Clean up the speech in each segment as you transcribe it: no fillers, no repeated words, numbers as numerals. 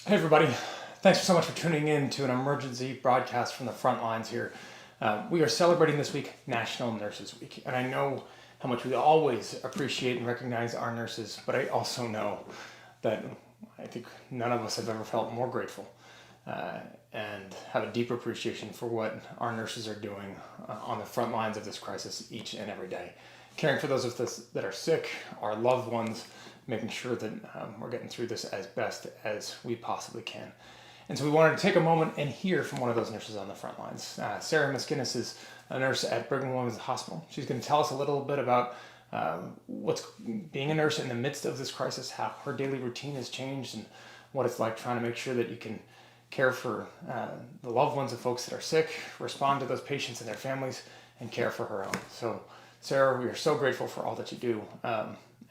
Hey everybody, thanks so much for tuning in to an emergency broadcast from the front lines here. We are celebrating this week National Nurses Week, and I know how much we always appreciate and recognize our nurses, but I also know that I think none of us have ever felt more grateful uh, and have a deeper appreciation for what our nurses are doing on the front lines of this crisis each and every day, caring for those of us that are sick, our loved ones, making sure that we're getting through this as best as we possibly can. And so we wanted to take a moment and hear from one of those nurses on the front lines. Sarah Miskinis is a nurse at Brigham Women's Hospital. She's going to tell us a little bit about what's being a nurse in the midst of this crisis, how her daily routine has changed, and what it's like trying to make sure that you can care for the loved ones of folks that are sick, respond to those patients and their families, and care for her own. So, Sarah, we are so grateful for all that you do,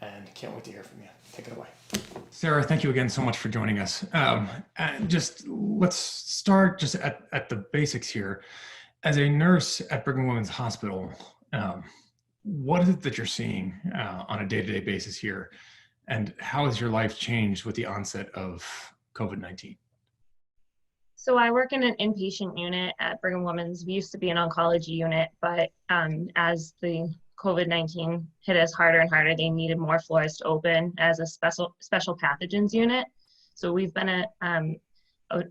and can't wait to hear from you. Take it away. Sarah, thank you again so much for joining us. And just let's start just at the basics here. As a nurse at Brigham Women's Hospital, what is it that you're seeing on a day-to-day basis here? And how has your life changed with the onset of COVID-19? So I work in an inpatient unit at Brigham Women's. We used to be an oncology unit, but as the COVID-19 hit us harder and harder, they needed more floors to open as a special pathogens unit. So we've been a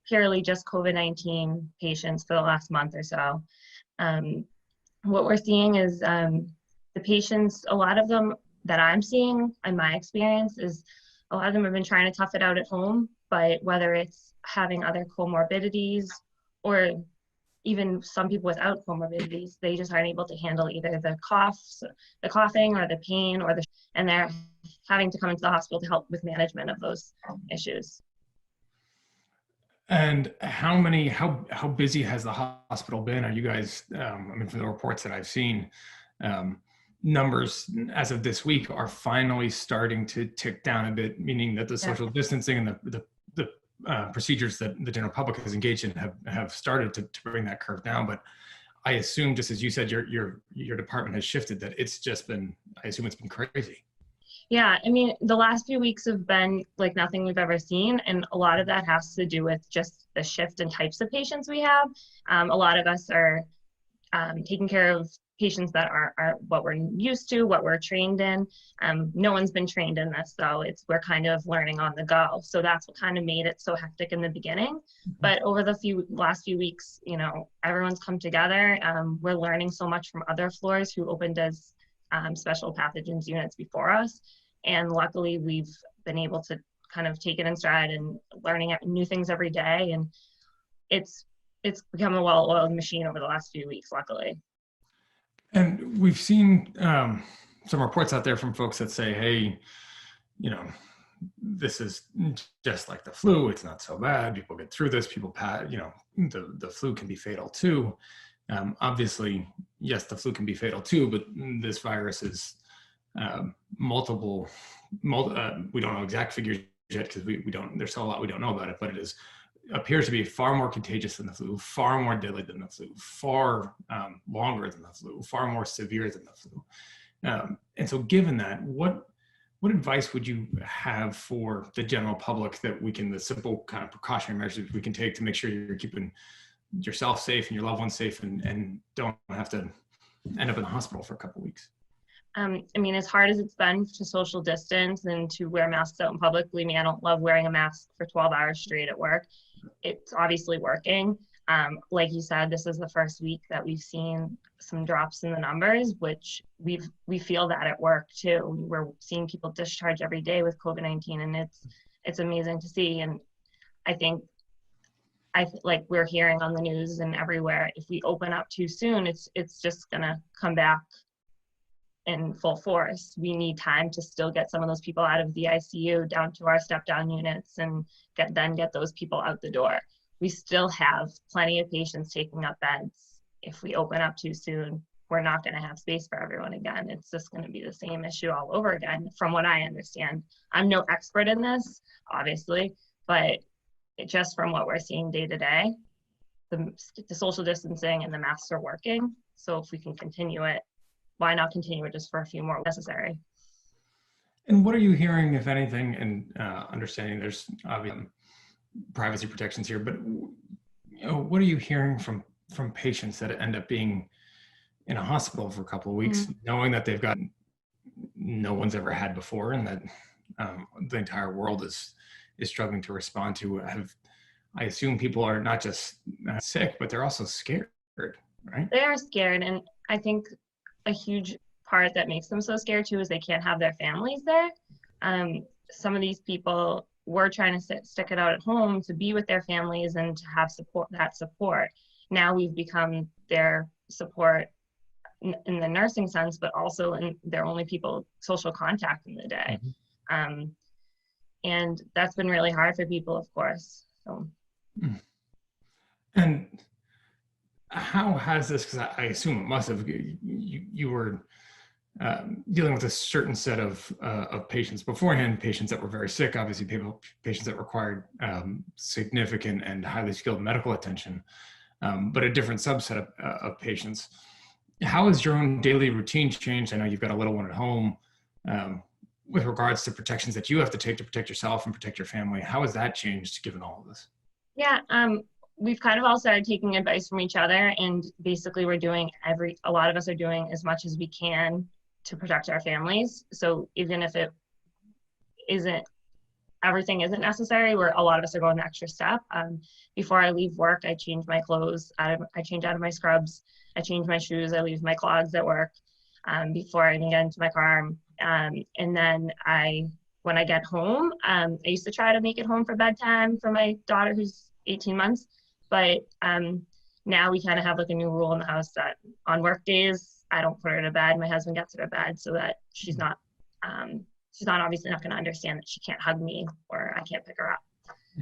purely just COVID-19 patients for the last month or so. What we're seeing is the patients, a lot of them that I'm seeing in my experience is a lot of them have been trying to tough it out at home, but whether it's having other comorbidities or even some people without comorbidities, they just aren't able to handle either the coughing or the pain and they're having to come into the hospital to help with management of those issues. And how busy has the hospital been? Are you guys, from the reports that I've seen, numbers as of this week are finally starting to tick down a bit, meaning that the social distancing and the procedures that the general public has engaged in have started to bring that curve down. But I assume, just as you said, your department has shifted, that it's just been, I assume it's been crazy. Yeah, I mean, the last few weeks have been like nothing we've ever seen. And a lot of that has to do with just the shift in types of patients we have. A lot of us are taking care of patients that are what we're used to, what we're trained in. No one's been trained in this, so we're kind of learning on the go. So that's what kind of made it so hectic in the beginning. But over the last few weeks, everyone's come together. We're learning so much from other floors who opened as special pathogens units before us. And luckily, we've been able to kind of take it in stride and learning new things every day. And it's become a well-oiled machine over the last few weeks, luckily. And we've seen some reports out there from folks that say, hey, this is just like the flu. It's not so bad. People get through this. People pass, the flu can be fatal too. Obviously, yes, the flu can be fatal too, but this virus is multiple, we don't know exact figures yet because we don't, there's still a lot we don't know about it, but it appears to be far more contagious than the flu, far more deadly than the flu, far longer than the flu, far more severe than the flu. And so given that, what advice would you have for the general public that the simple kind of precautionary measures we can take to make sure you're keeping yourself safe and your loved ones safe and don't have to end up in the hospital for a couple of weeks? As hard as it's been to social distance and to wear masks out in public, believe me, I don't love wearing a mask for 12 hours straight at work. It's obviously working. Like you said, this is the first week that we've seen some drops in the numbers, which we feel that at work too. We're seeing people discharge every day with COVID-19, and it's amazing to see. And I think like we're hearing on the news and everywhere, if we open up too soon, it's just gonna come back in full force. We need time to still get some of those people out of the ICU down to our step down units and get those people out the door. We still have plenty of patients taking up beds. If we open up too soon, we're not going to have space for everyone again. It's just going to be the same issue all over again, from what I understand. I'm no expert in this, obviously, but just from what we're seeing day to day, the social distancing and the masks are working. So if we can continue it, why not continue it just for a few more necessary? And what are you hearing, if anything, and understanding there's obviously privacy protections here, but what are you hearing from patients that end up being in a hospital for a couple of weeks, knowing that they've got no one's ever had before, and that the entire world is struggling to respond to? I assume people are not just sick, but they're also scared, right? They are scared, and I think a huge part that makes them so scared too is they can't have their families there. Some of these people were trying to stick it out at home to be with their families and to have support. Now we've become their support in the nursing sense, but also in their only social contact in the day. And that's been really hard for people, of course. So. And how has this, because I assume it must have, you were dealing with a certain set of patients beforehand, patients that were very sick, obviously patients that required significant and highly skilled medical attention, but a different subset of patients. How has your own daily routine changed? I know you've got a little one at home, with regards to protections that you have to take to protect yourself and protect your family. How has that changed given all of this? Yeah, we've kind of all started taking advice from each other, and basically a lot of us are doing as much as we can to protect our families. So even if everything isn't necessary, where a lot of us are going the extra step. Before I leave work, I change my clothes, I change out of my scrubs, I change my shoes, I leave my clogs at work before I even get into my car. And then when I get home, I used to try to make it home for bedtime for my daughter who's 18 months, but now we kind of have like a new rule in the house that on work days, I don't put her to bed. My husband gets her to bed so that she's not obviously not going to understand that she can't hug me or I can't pick her up.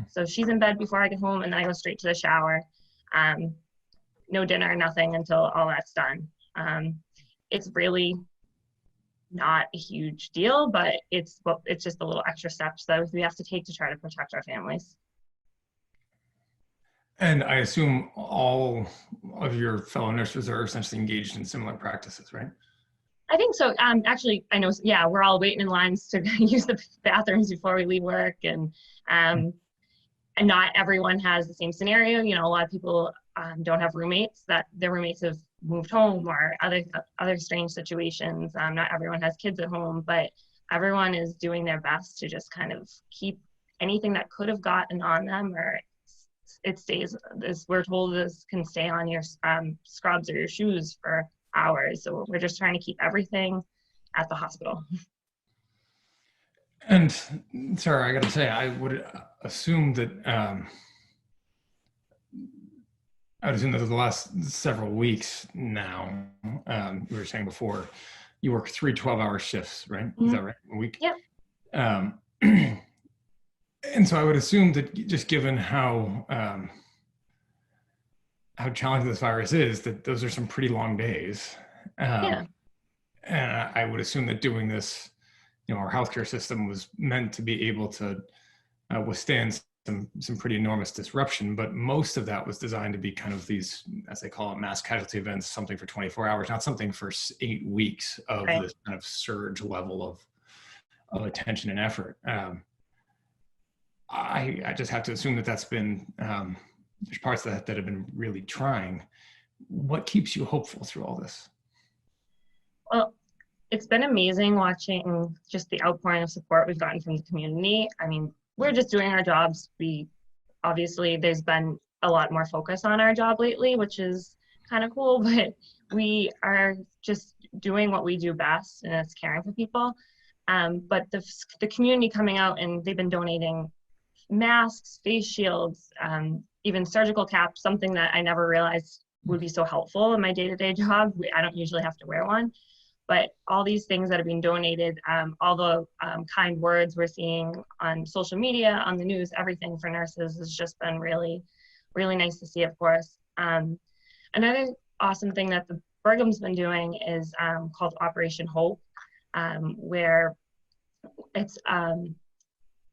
So she's in bed before I get home, and then I go straight to the shower. No dinner, nothing until all that's done. It's really not a huge deal, but it's just a little extra steps that we have to take to try to protect our families. And I assume all of your fellow nurses are essentially engaged in similar practices, right? I think so. Actually, I know, yeah, we're all waiting in lines to use the bathrooms before we leave work, and not everyone has the same scenario. You know, a lot of people don't have roommates, that their roommates have moved home, or other strange situations. Not everyone has kids at home, but everyone is doing their best to just kind of keep anything that could have gotten on them, or it stays, as we're told, this can stay on your scrubs or your shoes for hours. So we're just trying to keep everything at the hospital. And Sarah, I got to say, I would assume that the last several weeks now, you were saying before, you work 3 12-hour shifts, right? Mm-hmm. Is that right? A week? Yep. And so I would assume that, just given how challenging this virus is, that those are some pretty long days. Yeah. And I would assume that doing this, our healthcare system was meant to be able to withstand some pretty enormous disruption, but most of that was designed to be kind of these, as they call it, mass casualty events, something for 24 hours, not something for 8 weeks of right. This kind of surge level of attention and effort. I just have to assume that that's been, there's parts of that have been really trying. What keeps you hopeful through all this? Well, it's been amazing watching just the outpouring of support we've gotten from the community. I mean, we're just doing our jobs. Obviously, there's been a lot more focus on our job lately, which is kind of cool, but we are just doing what we do best, and it's caring for people. But the community coming out, and they've been donating masks, face shields, even surgical caps, something that I never realized would be so helpful in my day-to-day job. I don't usually have to wear one. But all these things that have been donated, all the kind words we're seeing on social media, on the news, everything for nurses has just been really, really nice to see, of course. Another awesome thing that the Brigham's been doing is called Operation Hope, where it's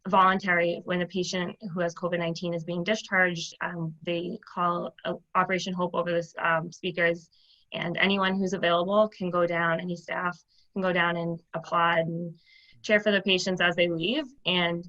voluntary. When a patient who has COVID-19 is being discharged, they call Operation Hope over the speakers, and anyone who's available can go down, any staff can go down and applaud and cheer for the patients as they leave. And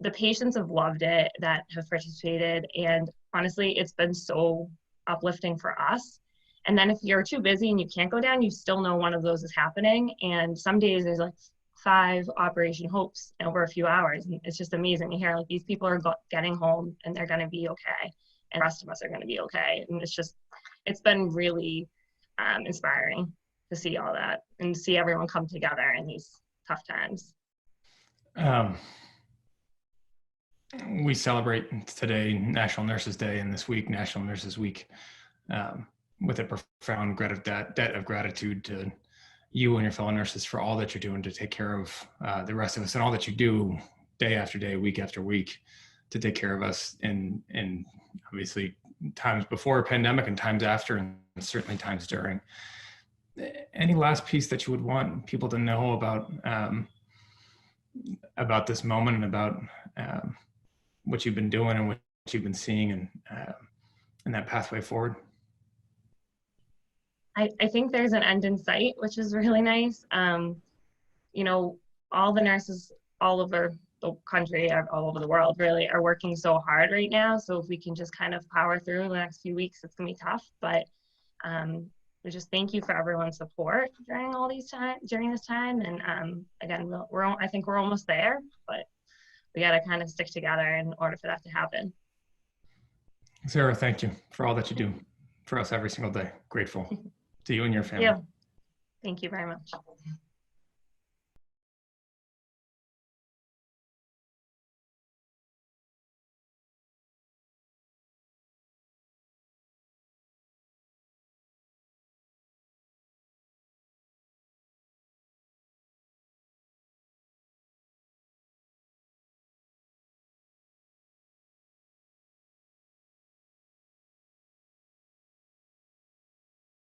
the patients have loved it that have participated. And honestly, it's been so uplifting for us. And then if you're too busy and you can't go down, you still know one of those is happening. And some days there's like 5 Operation Hopes over a few hours. And it's just amazing to hear like these people are getting home and they're going to be okay. And the rest of us are going to be okay. And it's been really inspiring to see all that and see everyone come together in these tough times. We celebrate today National Nurses Day and this week National Nurses Week with a profound debt of gratitude to you and your fellow nurses for all that you're doing to take care of the rest of us and all that you do day after day, week after week to take care of us in obviously times before a pandemic and times after and certainly times during. Any last piece that you would want people to know about this moment and about what you've been doing and what you've been seeing and that pathway forward? I think there's an end in sight, which is really nice. You know, all the nurses all over the country, all over the world really, are working so hard right now. So if we can just kind of power through the next few weeks, it's gonna be tough. But we just thank you for everyone's support during this time. And again, I think we're almost there, but we got to kind of stick together in order for that to happen. Sarah, thank you for all that you do for us every single day. Grateful to you and your family. Thank you very much.